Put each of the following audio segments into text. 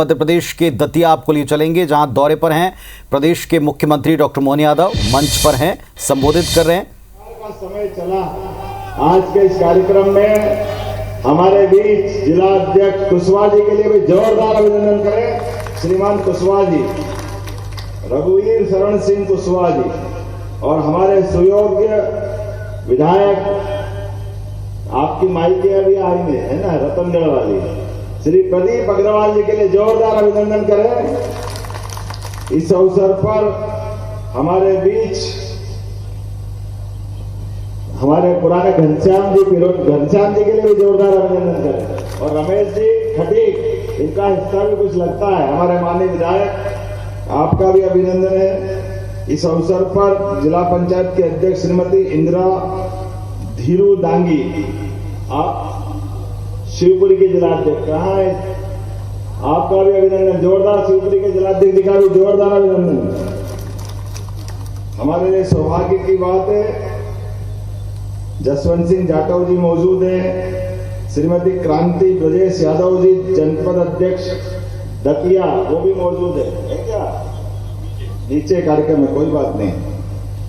मध्य प्रदेश के दतिया आपको लिए चलेंगे, जहां दौरे पर हैं प्रदेश के मुख्यमंत्री डॉक्टर मोहन यादव। मंच पर हैं, संबोधित कर रहे हैं। का समय चला। आज के इस कार्यक्रम में हमारे बीच जिला अध्यक्ष कुशवाहा जी के लिए भी जोरदार अभिनंदन करें। श्रीमान कुशवाहा जी, रघुवीर शरण सिंह कुशवाहा जी, और हमारे सुयोग्य विधायक, आपकी माइके अभी आएंगे है ना, रतनगढ़ वाली, श्री प्रदीप अग्रवाल जी के लिए जोरदार अभिनंदन करें। इस अवसर पर हमारे बीच हमारे पुराने घनश्याम जी के लिए भी जोरदार अभिनंदन करें। और रमेश जी खटीक, इनका हिस्सा भी कुछ लगता है, हमारे माननीय विधायक, आपका भी अभिनंदन है। इस अवसर पर जिला पंचायत के अध्यक्ष श्रीमती इंदिरा धीरू दांगी, आप शिवपुरी के जिलाध्यक्ष, कहाँ है, आपका भी अभिनंदन जोरदार। शिवपुरी के जिलाध्यक्ष का भी जोरदार अभिनंदन। हमारे लिए सौभाग्य की बात है, जसवंत सिंह जाटव जी मौजूद हैं, श्रीमती क्रांति ब्रजेश यादव जी जनपद अध्यक्ष दतिया, वो भी मौजूद है क्या, नीचे कार्यक्रम में, कोई बात नहीं।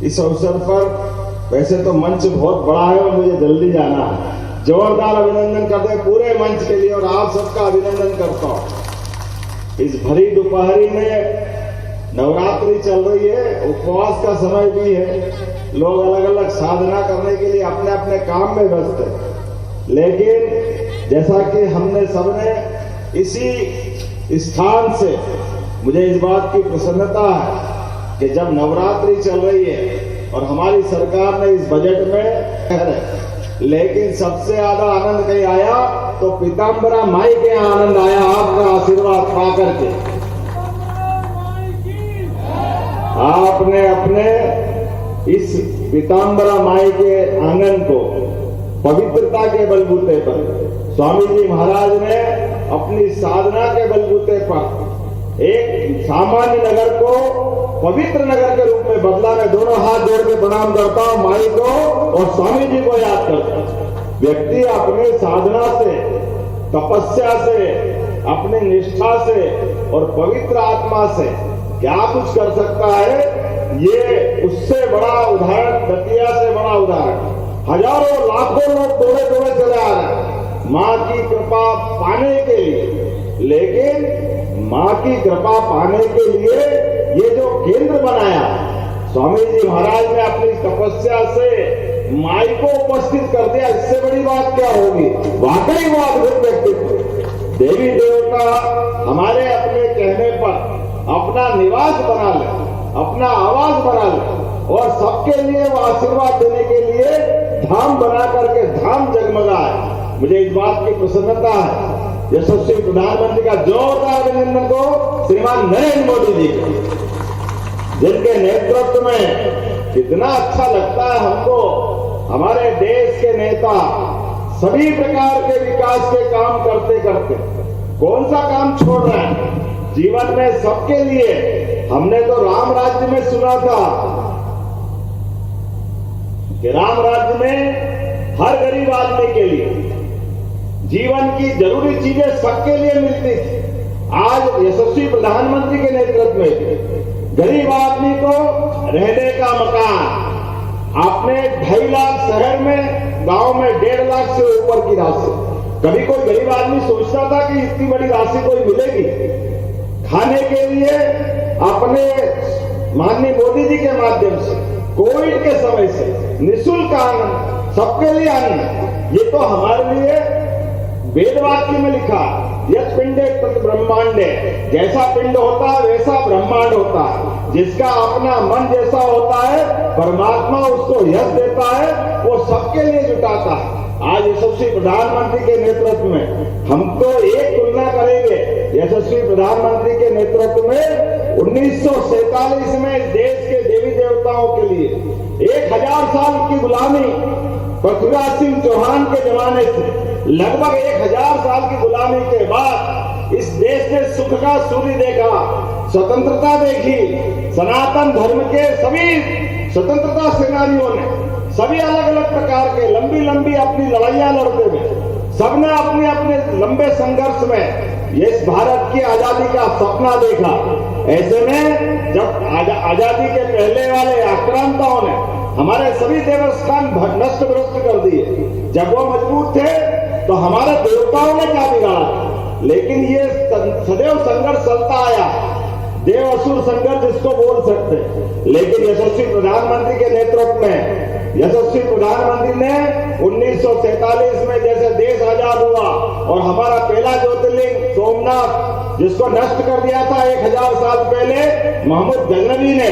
इस अवसर पर वैसे तो मंच बहुत बड़ा है और मुझे जल्दी जाना है, जोरदार अभिनंदन करते हैं पूरे मंच के लिए, और आप सबका अभिनंदन करता हूं। इस भरी दोपहरी में नवरात्रि चल रही है, उपवास का समय भी है, लोग अलग अलग साधना करने के लिए अपने अपने काम में व्यस्त है, लेकिन जैसा कि हमने सबने इसी स्थान से, मुझे इस बात की प्रसन्नता है कि जब नवरात्रि चल रही है और हमारी सरकार ने इस बजट में, लेकिन सबसे ज्यादा आनंद कहीं आया तो पीताम्बरा माई के आनंद आया, आपका आशीर्वाद पाकर के। आपने अपने इस पीताम्बरा माई के आंगन को पवित्रता के बलबूते पर, स्वामी जी महाराज ने अपनी साधना के बलबूते पर एक सामान्य नगर को पवित्र नगर के रूप में बदला। मैं दोनों हाथ जोड़ के प्रणाम करता हूं माई को और स्वामी जी को याद करता हूं। व्यक्ति अपने साधना से, तपस्या से, अपनी निष्ठा से और पवित्र आत्मा से क्या कुछ कर सकता है, ये उससे बड़ा उदाहरण, दतिया से बड़ा उदाहरण। हजारों लाखों लोग दौड़े दौड़े चले आ रहे हैं मां की कृपा पाने के लिए, लेकिन मां की कृपा पाने के लिए ये जो केंद्र बनाया, स्वामी जी महाराज ने अपनी तपस्या से माई को उपस्थित कर दिया, इससे बड़ी बात क्या होगी। वाकई वो अद्भुत व्यक्तित्व। देवी देवता हमारे अपने कहने पर अपना निवास बना ले, अपना आवास बना ले, और सबके लिए वो आशीर्वाद देने के लिए धाम बना करके धाम जगमगाए। मुझे इस बात की प्रसन्नता है। यशस्वी प्रधानमंत्री का जोरदार अभिनंदन को श्रीमान नरेंद्र मोदी जी को, जिनके नेतृत्व में कितना अच्छा लगता है हमको। हमारे देश के नेता सभी प्रकार के विकास के काम करते करते कौन सा काम छोड़ रहे हैं जीवन में, सबके लिए। हमने तो राम राज्य में सुना था कि राम राज्य में हर गरीब आदमी के लिए जीवन की जरूरी चीजें सबके लिए मिलती थी। आज यशस्वी प्रधानमंत्री के नेतृत्व में गरीब आदमी को रहने का मकान, आपने 2.5 लाख शहर में, गांव में 1.5 लाख से ऊपर की राशि। कभी कोई गरीब आदमी सोचता था कि इतनी बड़ी राशि कोई मिलेगी खाने के लिए। अपने माननीय मोदी जी के माध्यम से कोविड के समय से निःशुल्क अन्न, सबके लिए अन्न। ये तो हमारे लिए वेद वाक्य में लिखा, यत् पिंडे तत् ब्रह्मांडे, जैसा पिंड होता है वैसा ब्रह्मांड होता है। जिसका अपना मन जैसा होता है, परमात्मा उसको यश देता है, वो सबके लिए जुटाता है। आज यशस्वी प्रधानमंत्री के नेतृत्व में हम तो एक तुलना करेंगे, यशस्वी प्रधानमंत्री के नेतृत्व में 1947 में इस देश के देवी देवताओं के लिए 1000 साल की गुलामी, पृथ्वीराज सिंह चौहान के जमाने से लगभग 1000 साल की गुलामी के बाद इस देश ने सुख का सूर्य देखा, स्वतंत्रता देखी। सनातन धर्म के सभी स्वतंत्रता सेनानियों ने, सभी अलग अलग प्रकार के लंबी लंबी अपनी लड़ाइयां लड़ते हुए सबने अपने अपने लंबे संघर्ष में ये इस भारत की आजादी का सपना देखा। ऐसे में जब आजादी के पहले वाले आक्रांताओं ने हमारे सभी देवस्थान नष्ट भ्रष्ट कर दिए, जब वो मजबूत थे तो हमारे देवताओं ने क्या बिगाड़ा। लेकिन ये सदैव संघर्ष चलता आया, देव असुर संघर्ष जिसको बोल सकते। लेकिन यशस्वी प्रधानमंत्री के नेतृत्व में यशस्वी प्रधानमंत्री ने 1947 में जैसे देश आजाद हुआ और हमारा पहला ज्योतिर्लिंग सोमनाथ जिसको नष्ट कर दिया था 1000 साल पहले मोहम्मद गजनवी ने,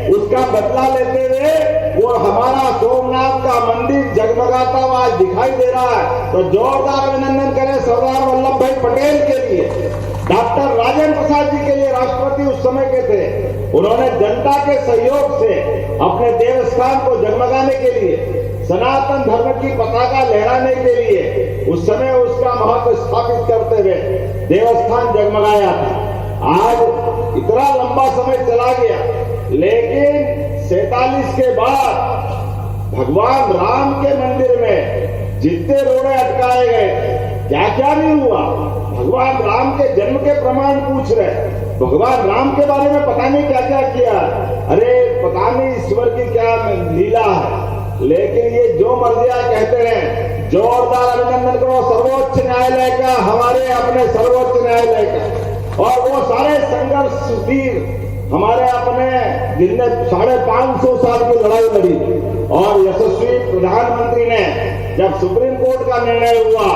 उसका बदला लेते हुए वो हमारा सोमनाथ का मंदिर जगमगाता हुआ आज दिखाई दे रहा है। तो जोरदार अभिनंदन करें सरदार वल्लभ भाई पटेल के लिए, डॉक्टर राजेंद्र प्रसाद जी के लिए, राष्ट्रपति उस समय के थे। उन्होंने जनता के सहयोग से अपने देवस्थान को जगमगाने के लिए, सनातन धर्म की पताका लहराने के लिए उस समय उसका महत्व स्थापित करते हुए देवस्थान जगमगाया था। आज इतना लंबा समय चला गया, लेकिन 47 के बाद भगवान राम के मंदिर में जितने रोड़े अटकाए गए, क्या क्या नहीं हुआ। भगवान राम के जन्म के प्रमाण पूछ रहे, भगवान राम के बारे में पता नहीं क्या क्या किया। अरे पता नहीं ईश्वर की क्या लीला है, लेकिन ये जो मर्जिया कहते हैं, जोरदार अभिनंदन करो सर्वोच्च न्यायालय का, हमारे अपने सर्वोच्च न्यायालय का। और वो सारे संघर्ष वीर हमारे अपने जिनने 550 साल की लड़ाई लड़ी, और यशस्वी प्रधानमंत्री ने जब सुप्रीम कोर्ट का निर्णय हुआ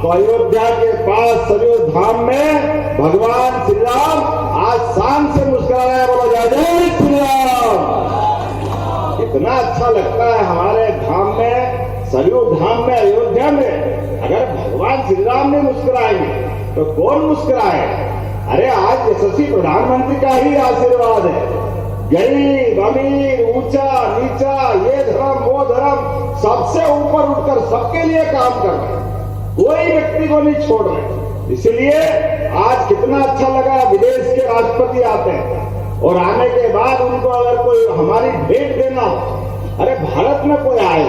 तो अयोध्या के पास सरयू धाम में भगवान श्री राम आज शान से मुस्कुरा रहे हैं। बोलो जय जय श्री राम। इतना अच्छा लगता है हमारे धाम में, सरयू धाम में, अयोध्या में अगर भगवान श्री राम ने मुस्कुराएंगे तो कौन मुस्कुराए। अरे आज यशस्वी प्रधानमंत्री का ही आशीर्वाद है। गरीब अमीर ऊंचा नीचा, ये धर्म वो धर्म, सबसे ऊपर उठकर सबके लिए काम कर रहे हैं, कोई व्यक्ति को नहीं छोड़ रहे। इसलिए आज कितना अच्छा लगा, विदेश के राष्ट्रपति आते हैं और आने के बाद उनको अगर कोई हमारी भेंट देना हो, अरे भारत में कोई आए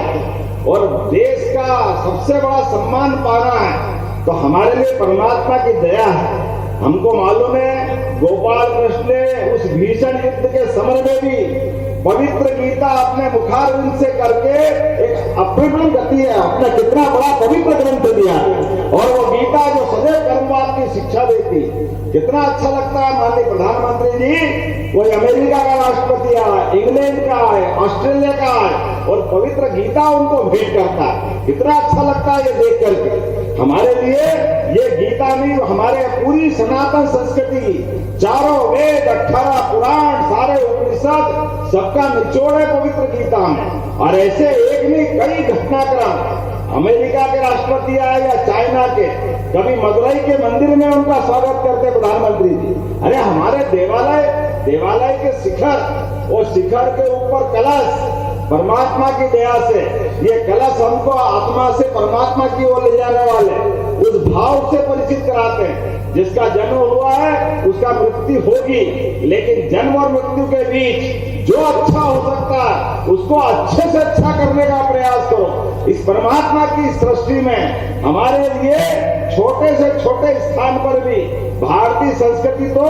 और देश का सबसे बड़ा सम्मान पाना है तो हमारे लिए परमात्मा की दया है। हमको मालूम है गोपाल कृष्ण ने उस भीषण युद्ध के समय में भी पवित्र गीता अपने मुखारविंद से करके एक अप्रतिम गति है, अपना कितना बड़ा पवित्र ग्रंथ दिया, और वो गीता जो सदैव कर्मवाद की शिक्षा देती। कितना अच्छा लगता है माननीय प्रधानमंत्री जी, कोई अमेरिका का राष्ट्रपति आए, इंग्लैंड का आए, ऑस्ट्रेलिया का आए और पवित्र गीता उनको भेंट करता है। कितना अच्छा लगता है ये देख करके। हमारे लिए ये गीता नहीं, हमारे पूरी सनातन संस्कृति, चारों वेद, 18 पुराण, सारे उपनिषद, सबका निचोड़ है पवित्र गीता में। और ऐसे एक नहीं कई घटनाक्रम, अमेरिका के राष्ट्रपति आए या चाइना के, कभी मदुरई के मंदिर में उनका स्वागत करते प्रधानमंत्री जी। अरे हमारे देवालय के शिखर, और शिखर के ऊपर कलश, परमात्मा की दया से ये कलश हमको आत्मा से परमात्मा की ओर ले जाने वाले उस भाव से परिचित कराते हैं। जिसका जन्म हुआ है उसका मृत्यु होगी, लेकिन जन्म और मृत्यु के बीच जो अच्छा हो सकता है उसको अच्छे से अच्छा करने का प्रयास करो। इस परमात्मा की सृष्टि में हमारे लिए छोटे से छोटे स्थान पर भी भारतीय संस्कृति तो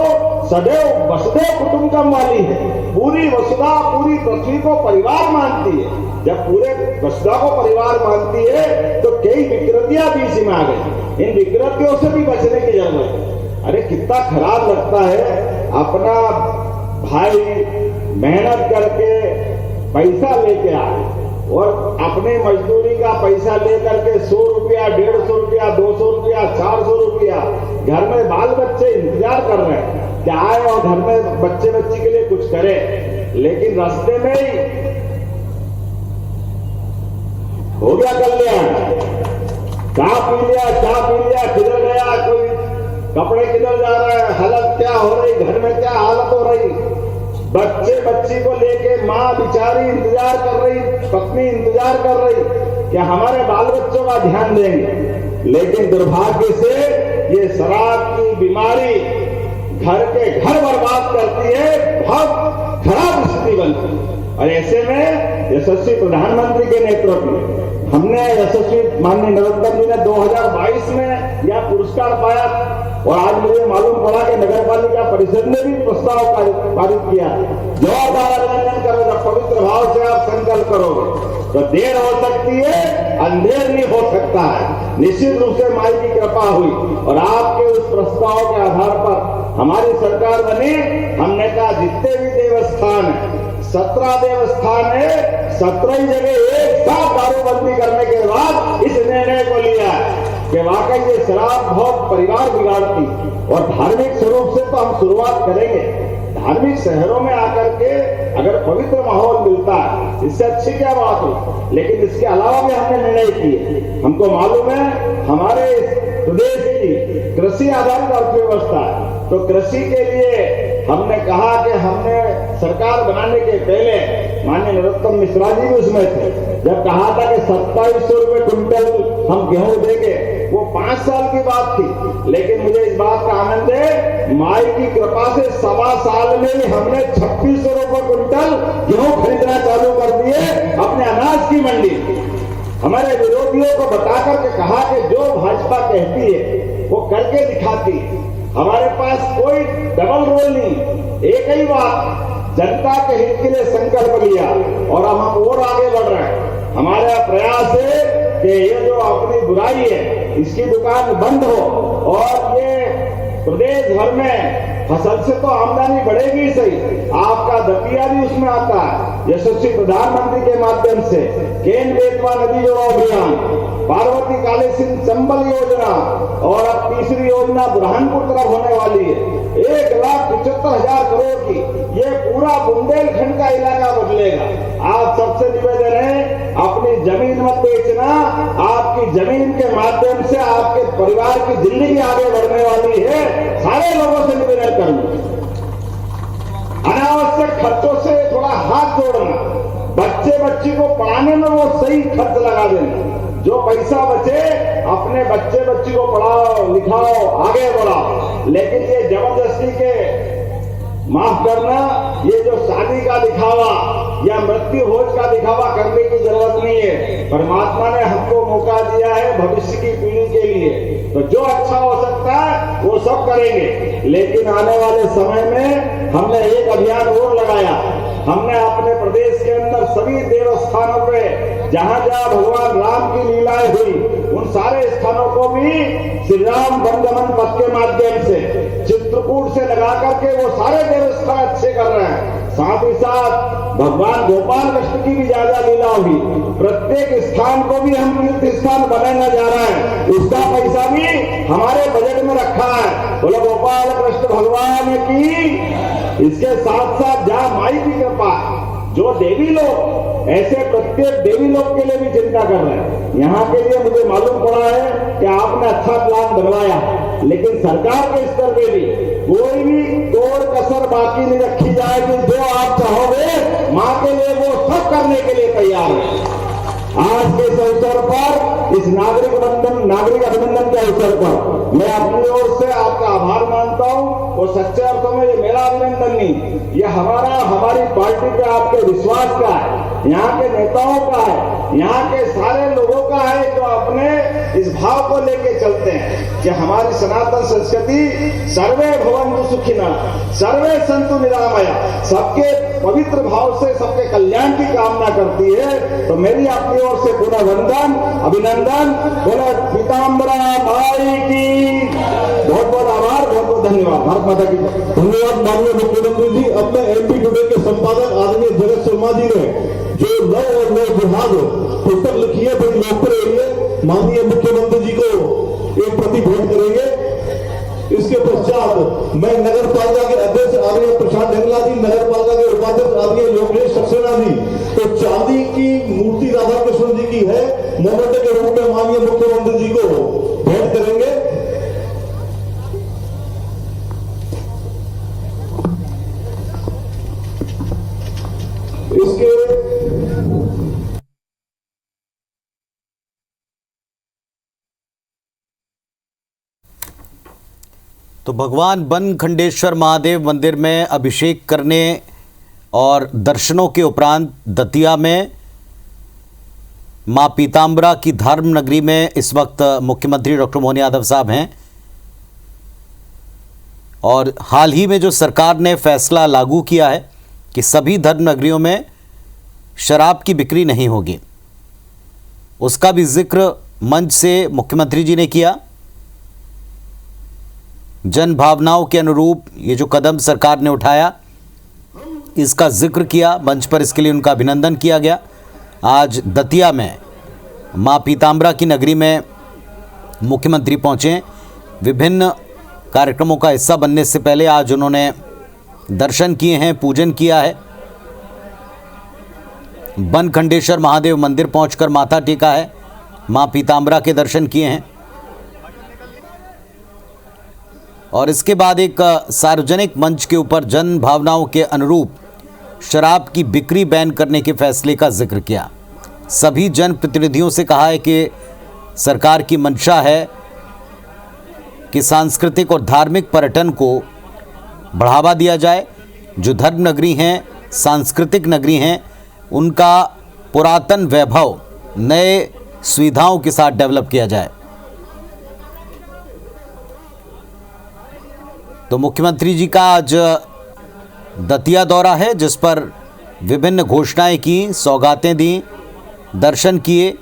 सदैव वसुधैव कुटुंबकम वाली है। पूरी वसुधा पूरी पृथ्वी को परिवार मानती है। जब पूरे वसुधा को परिवार मानती है तो कई विकृतियां बीच में आ गई, इन विकृतियों से भी बचने की जरूरत है। अरे कितना खराब लगता है, अपना भाई मेहनत करके पैसा लेके आए और अपने मजदूरी का पैसा लेकर के 100 रुपया, 150 रुपया, 200 रुपया, 400 रुपया, घर में बाल बच्चे इंतजार कर रहे हैं कि आए और घर में बच्चे के लिए कुछ करे, लेकिन रास्ते में ही हो गया कल्याण, चाय पी लिया, किधर गया, कोई कपड़े किधर जा रहा है, हालत क्या हो रही, घर में क्या हालत हो रही, बच्ची को लेके माँ बिचारी इंतजार कर रही, पत्नी इंतजार कर रही कि हमारे बाल बच्चों का ध्यान देंगे। लेकिन दुर्भाग्य से ये शराब की बीमारी घर के घर बर्बाद करती है, बहुत खराब स्थिति बनती है। और ऐसे में यशस्वी प्रधानमंत्री के नेतृत्व में हमने यशस्वी माननीय नरोत्तम जी ने 2022 में यह पुरस्कार पाया और आज मुझे मालूम पड़ा कि नगर पालिका परिषद ने भी प्रस्ताव पारित किया। जवाबदार अभिनंदन करो, जब पवित्र भाव से आप संकल्प करोगे तो देर हो सकती है, अंधेर नहीं हो सकता है। निश्चित रूप से माई की कृपा हुई और आपके उस प्रस्ताव के आधार पर हमारी सरकार बनी। हमने कहा जितने भी देवस्थान है, 17 देवस्थान है, 17 जगह एक साथ दारूबंदी करने के बाद इस निर्णय को लिया कि वाकई ये शराब बहुत परिवार बिगाड़ती और धार्मिक स्वरूप से तो हम शुरुआत करेंगे। धार्मिक शहरों में आकर के अगर पवित्र माहौल मिलता है, इससे अच्छी क्या बात हो। लेकिन इसके अलावा भी हमने निर्णय किए। हमको मालूम है हमारे प्रदेश की कृषि आधारित अर्थव्यवस्था है, तो कृषि के लिए हमने कहा कि हमने सरकार बनाने के पहले माननीय नरोत्तम मिश्रा जी भी उसमें थे, जब कहा था कि 2700 रुपए क्विंटल हम गेहूं देंगे, वो 5 साल की बात थी। लेकिन मुझे इस बात का आनंद है, माई की कृपा से 1.25 साल में ही हमने 2600 रुपए क्विंटल गेहूं खरीदना चालू कर दिए अपने अनाज की मंडी। हमारे विरोधियों को बता करके कहा कि जो भाजपा कहती है वो करके दिखाती है। हमारे पास कोई डबल रोल नहीं, एक ही बात, जनता के हित के लिए संकल्प लिया और अब हम और आगे बढ़ रहे हैं। हमारा प्रयास है कि ये जो अपनी बुराई है इसकी दुकान बंद हो और ये प्रदेश भर में फसल से तो आमदनी बढ़ेगी ही सही, आपका दतिया भी उसमें आता है। यशस्वी प्रधानमंत्री के माध्यम से केन बेतवा नदी जोड़ो अभियान, पार्वती काली सिंह चंबल योजना और अब तीसरी योजना बुरहानपुर तरफ होने वाली है। 1,75,000 करोड़ की ये पूरा बुंदेलखंड का इलाका बदलेगा। आप सबसे निवेदन है, अपनी जमीन मत बेचना, आपकी जमीन के माध्यम से आपके परिवार की जिंदगी आगे बढ़ने वाली है। सारे लोगों से निवेदन करूंगा, अनावश्यक खर्चों से थोड़ा हाथ जोड़ना, बच्चे बच्ची को पढ़ाने में वो सही खर्च लगा देना। जो पैसा बचे अपने बच्चे बच्ची को पढ़ाओ लिखाओ आगे बढ़ाओ। लेकिन ये जबरदस्ती के माफ करना, ये जो शादी का दिखावा या मृत्यु भोज का दिखावा करने की जरूरत नहीं है। परमात्मा ने हमको मौका दिया है भविष्य की पीढ़ी के लिए, तो जो अच्छा हो सकता है वो सब करेंगे। लेकिन आने वाले समय में हमने एक अभियान और लगाया। हमने अपने प्रदेश के अंदर सभी देवस्थानों पे जहां जहां भगवान राम की लीलाएं हुई, उन सारे स्थानों को भी श्री राम वनगमन पथ के माध्यम से चित्रकूट से लगा करके वो सारे देवस्थान अच्छे कर रहे हैं। साथ ही साथ भगवान गोपाल कृष्ण की भी ज्यादा लीला हुई। प्रत्येक स्थान को भी हम तीर्थ स्थान बनाने जा रहे हैं, उसका पैसा भी हमारे बजट में रखा है। बोलो गोपाल कृष्ण भगवान की। इसके साथ साथ जहां माई की कृपा, जो देवी लोग ऐसे प्रत्येक देवी लोग के लिए भी चिंता कर रहे हैं। यहाँ के लिए मुझे मालूम पड़ा है कि आपने अच्छा प्लान बनवाया, लेकिन सरकार के स्तर पे भी कोई भी तोड़ कसर बाकी नहीं रखी जाएगी। जो आप चाहोगे माँ के लिए वो सब करने के लिए तैयार है। आज के इस अवसर पर, इस नागरिक अभिनंदन के अवसर पर मैं अपनी ओर से आपका आभार मानता हूं। और सच्चे अर्थों में ये मेरा अभिनंदन नहीं, ये हमारी पार्टी पे आपके विश्वास का है, यहाँ के नेताओं का है, यहाँ के सारे लोगों का है जो अपने इस भाव को लेके चलते हैं कि हमारी सनातन संस्कृति सर्वे भवन्तु सुखिनः, सर्वे सन्तु निरामया, सबके पवित्र भाव से सबके कल्याण की कामना करती है। तो मेरी अपनी ओर से पुनः वंदन अभिनंदन, बोलो पीताम्बरा माई की। बहुत बहुत आभार, बहुत बहुत धन्यवाद। भारत माता की धन्यवाद माननीय मुख्यमंत्री जी। अब मैं एमपी टुडे के संपादक आदरणीय जगत शर्मा जी ने जो नव और नए विभाग पुस्तक लिखी है बड़ी लोकप्रिय है, माननीय मुख्यमंत्री जी को एक प्रति भेंट करेंगे। इसके पश्चात मैं नगर पालिका के अध्यक्ष आदरणीय प्रशांत ढंगला जी, नगर पालिका के उपाध्यक्ष आदरणीय लोकेश सक्सेना जी, तो चांदी की मूर्ति राधा कृष्ण जी की है, मोमेंट के रूप में माननीय मुख्यमंत्री जी को भेंट करेंगे। इसके तो भगवान बनखंडेश्वर महादेव मंदिर में अभिषेक करने और दर्शनों के उपरांत दतिया में मां पीताम्बरा की धर्म नगरी में इस वक्त मुख्यमंत्री डॉक्टर मोहन यादव साहब हैं। और हाल ही में जो सरकार ने फैसला लागू किया है कि सभी धर्म नगरियों में शराब की बिक्री नहीं होगी, उसका भी जिक्र मंच से मुख्यमंत्री जी ने किया। जन भावनाओं के अनुरूप ये जो कदम सरकार ने उठाया, इसका जिक्र किया मंच पर, इसके लिए उनका अभिनंदन किया गया। आज दतिया में मां पीताम्बरा की नगरी में मुख्यमंत्री पहुंचे। विभिन्न कार्यक्रमों का हिस्सा बनने से पहले आज उन्होंने दर्शन किए हैं, पूजन किया है। बनखंडेश्वर महादेव मंदिर पहुंचकर माथा टेका है, मां पीताम्बरा के दर्शन किए हैं। और इसके बाद एक सार्वजनिक मंच के ऊपर जन भावनाओं के अनुरूप शराब की बिक्री बैन करने के फैसले का जिक्र किया। सभी जनप्रतिनिधियों से कहा है कि सरकार की मंशा है कि सांस्कृतिक और धार्मिक पर्यटन को बढ़ावा दिया जाए। जो धर्म नगरी हैं, सांस्कृतिक नगरी हैं, उनका पुरातन वैभव नए सुविधाओं के साथ डेवलप किया जाए। तो मुख्यमंत्री जी का आज दतिया दौरा है, जिस पर विभिन्न घोषणाएं की, सौगातें दी, दर्शन किए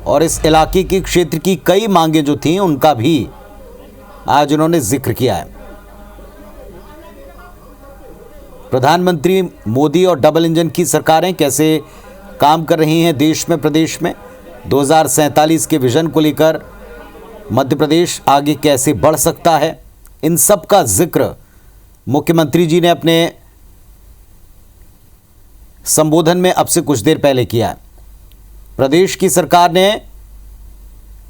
और इस इलाके की क्षेत्र की कई मांगें जो थीं उनका भी आज उन्होंने जिक्र किया है। प्रधानमंत्री मोदी और डबल इंजन की सरकारें कैसे काम कर रही हैं देश में, प्रदेश में 2047 के विजन को लेकर मध्य प्रदेश आगे कैसे बढ़ सकता है, इन सब का जिक्र मुख्यमंत्री जी ने अपने संबोधन में अब से कुछ देर पहले किया है। प्रदेश की सरकार ने,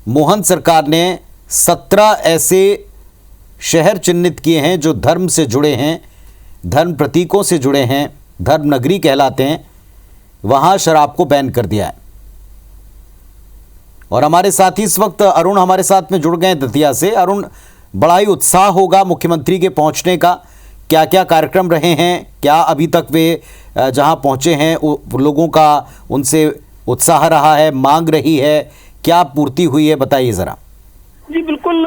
मोहन सरकार ने 17 ऐसे शहर चिन्हित किए हैं जो धर्म से जुड़े हैं, धर्म प्रतीकों से जुड़े हैं, धर्म नगरी कहलाते हैं, वहां शराब को बैन कर दिया है। और हमारे साथी इस वक्त अरुण हमारे साथ में जुड़ गए हैं दतिया से। अरुण, बड़ा ही उत्साह होगा मुख्यमंत्री के पहुंचने का, क्या क्या कार्यक्रम रहे हैं, क्या अभी तक वे जहां पहुंचे हैं लोगों का उनसे उत्साह रहा है, मांग रही है, क्या पूर्ति हुई है, बताइए जरा। जी बिल्कुल,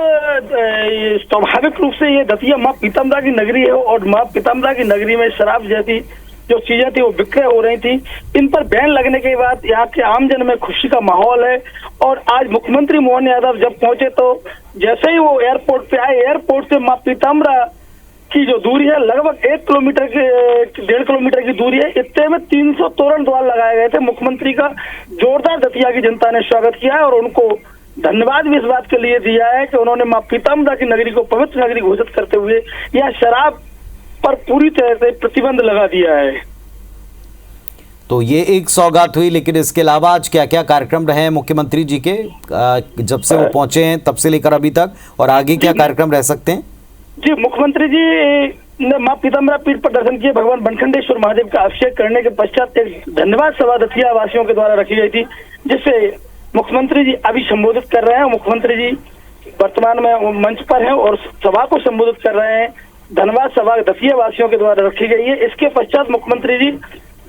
स्वाभाविक रूप से ये दतिया मां पीताम्बरा की नगरी है और मां पीताम्बरा की नगरी में शराब जैसी जो चीजें थी वो विक्रय हो रही थी। इन पर बैन लगने के बाद यहाँ के आमजन में खुशी का माहौल है। और आज मुख्यमंत्री मोहन यादव जब पहुंचे तो जैसे ही वो एयरपोर्ट पे आए, एयरपोर्ट से मां पीताम्बरा की जो दूरी है लगभग 1 किलोमीटर की 1.5 किलोमीटर की दूरी है। इतने में 300 तोरण द्वार लगाए गए थे। मुख्यमंत्री का जोरदार दतिया की जनता ने स्वागत किया है और उनको धन्यवाद भी इस बात के लिए दिया है कि उन्होंने मां पीताम्बरा की नगरी को पवित्र नगरी घोषित करते हुए यह शराब पर पूरी तरह से प्रतिबंध लगा दिया है। तो ये एक सौगात हुई, लेकिन इसके अलावा आज क्या क्या कार्यक्रम रहे हैं मुख्यमंत्री जी के, जब से वो पहुंचे हैं तब से लेकर अभी तक, और आगे क्या कार्यक्रम रह सकते हैं? जी, मुख्यमंत्री जी ने मां पीताम्बरा पीठ पर दर्शन किए। भगवान बनखंडेश्वर महादेव का अभिषेक करने के पश्चात एक धन्यवाद सभा दतिया वासियों के द्वारा रखी गई थी, जिससे मुख्यमंत्री जी अभी संबोधित कर रहे हैं। मुख्यमंत्री जी वर्तमान में मंच पर हैं और सभा को संबोधित कर रहे हैं। धन्यवाद सभा दतिया वासियों के द्वारा रखी गई है। इसके पश्चात मुख्यमंत्री जी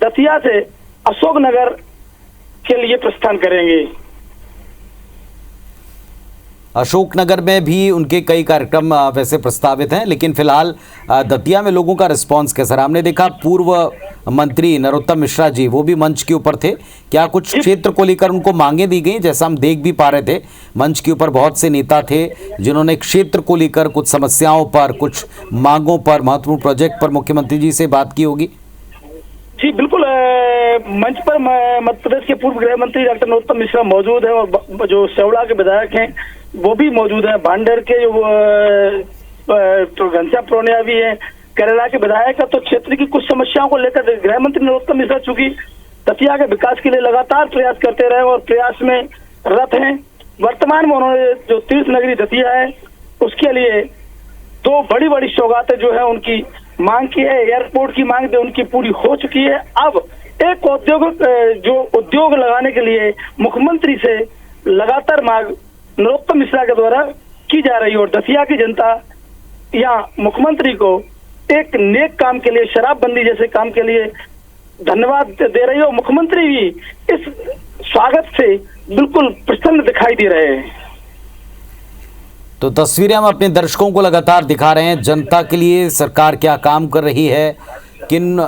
दतिया से अशोकनगर के लिए प्रस्थान करेंगे। अशोकनगर में भी उनके कई कार्यक्रम वैसे प्रस्तावित हैं, लेकिन फिलहाल दतिया में लोगों का रिस्पांस कैसा रहा? हमने देखा पूर्व मंत्री नरोत्तम मिश्रा जी, वो भी मंच के ऊपर थे। क्या कुछ क्षेत्र को लेकर उनको मांगे दी गई? जैसा हम देख भी पा रहे थे, मंच के ऊपर बहुत से नेता थे जिन्होंने क्षेत्र को लेकर कुछ समस्याओं पर, कुछ मांगों पर, महत्वपूर्ण प्रोजेक्ट पर मुख्यमंत्री जी से बात की होगी। जी बिल्कुल, मंच पर मध्य प्रदेश के पूर्व गृह मंत्री डॉक्टर नरोत्तम मिश्रा मौजूद है और जो सेवड़ा के विधायक हैं वो भी मौजूद हैं। भांडेर के जो घनश्याम प्रोनिया भी हैं, केरला के विधायक है। तो क्षेत्र की कुछ समस्याओं को लेकर गृह मंत्री नरोत्तम मिश्रा चूंकि दतिया के विकास के लिए लगातार प्रयास करते रहे और प्रयास में रत हैं। वर्तमान में उन्होंने जो तीर्थ नगरी दतिया है उसके लिए 2 बड़ी बड़ी सौगातें जो है उनकी मांग की है। एयरपोर्ट की मांग जो उनकी पूरी हो चुकी है। अब एक उद्योग लगाने के लिए मुख्यमंत्री से लगातार मांग नरोत्तम मिश्रा के द्वारा की जा रही है और दतिया की जनता यहाँ मुख्यमंत्री को एक नेक काम के लिए, शराबबंदी जैसे काम के लिए धन्यवाद दे रही है और मुख्यमंत्री भी इस स्वागत से बिल्कुल प्रसन्न दिखाई दे रहे हैं। तो तस्वीरें हम अपने दर्शकों को लगातार दिखा रहे हैं, जनता के लिए सरकार क्या काम कर रही है, किन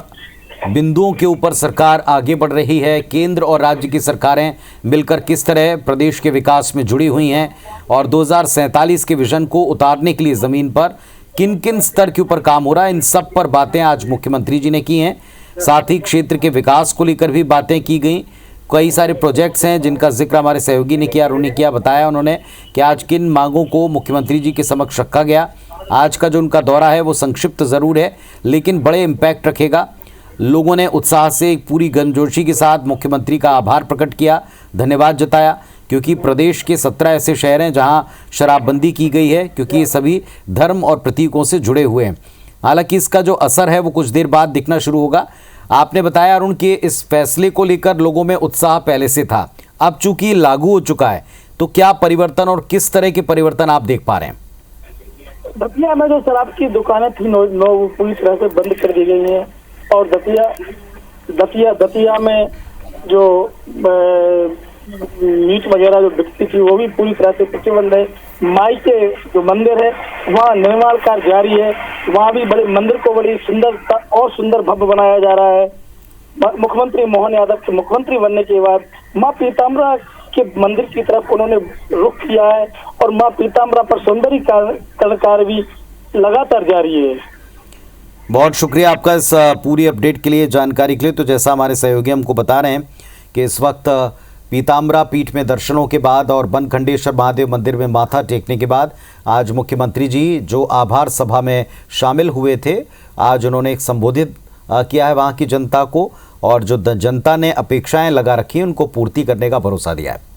बिंदुओं के ऊपर सरकार आगे बढ़ रही है, केंद्र और राज्य की सरकारें मिलकर किस तरह प्रदेश के विकास में जुड़ी हुई हैं और 2047 के विजन को उतारने के लिए ज़मीन पर किन किन स्तर के ऊपर काम हो रहा है, इन सब पर बातें आज मुख्यमंत्री जी ने की हैं। साथ ही क्षेत्र के विकास को लेकर भी बातें की गई। कई सारे प्रोजेक्ट्स हैं जिनका जिक्र हमारे सहयोगी ने किया, अरुण ने किया। बताया उन्होंने कि आज किन मांगों को मुख्यमंत्री जी के समक्ष रखा गया। आज का जो उनका दौरा है वो संक्षिप्त ज़रूर है लेकिन बड़े इम्पैक्ट रखेगा। लोगों ने उत्साह से पूरी गर्मजोशी के साथ मुख्यमंत्री का आभार प्रकट किया, धन्यवाद जताया, क्योंकि प्रदेश के 17 ऐसे शहर हैं जहां शराबबंदी की गई है, क्योंकि ये सभी धर्म और प्रतीकों से जुड़े हुए हैं। हालांकि इसका जो असर है वो कुछ देर बाद दिखना शुरू होगा। आपने बताया अरुण कि इस फैसले को लेकर लोगों में उत्साह पहले से था, अब चूंकि लागू हो चुका है तो क्या परिवर्तन और किस तरह के परिवर्तन आप देख पा रहे हैं? दतिया में जो शराब की दुकानें थी नो पूरी तरह से बंद कर दी गई हैं और दतिया में जो मीट वगैरह जो बिकती थी वो भी पूरी तरह से प्रतिबंध है। माई के जो मंदिर है वहाँ निर्माण कार्य जारी है, वहाँ भी बड़े मंदिर को बड़ी सुंदर और सुंदर भव्य बनाया जा रहा है। मुख्यमंत्री मोहन यादव के मुख्यमंत्री बनने के बाद माँ पीताम्बरा के मंदिर की तरफ उन्होंने रुख किया है और माँ पीताम्बरा पर सौंदर्यीकरण कार्य भी लगातार जारी है। बहुत शुक्रिया आपका इस पूरी अपडेट के लिए, जानकारी के लिए। तो जैसा हमारे सहयोगी हमको बता रहे हैं कि इस वक्त पीताम्बरा पीठ में दर्शनों के बाद और बनखंडेश्वर महादेव मंदिर में माथा टेकने के बाद आज मुख्यमंत्री जी जो आभार सभा में शामिल हुए थे, आज उन्होंने एक संबोधित किया है वहाँ की जनता को और जो जनता ने अपेक्षाएं लगा रखी हैं उनको पूर्ति करने का भरोसा दिया है।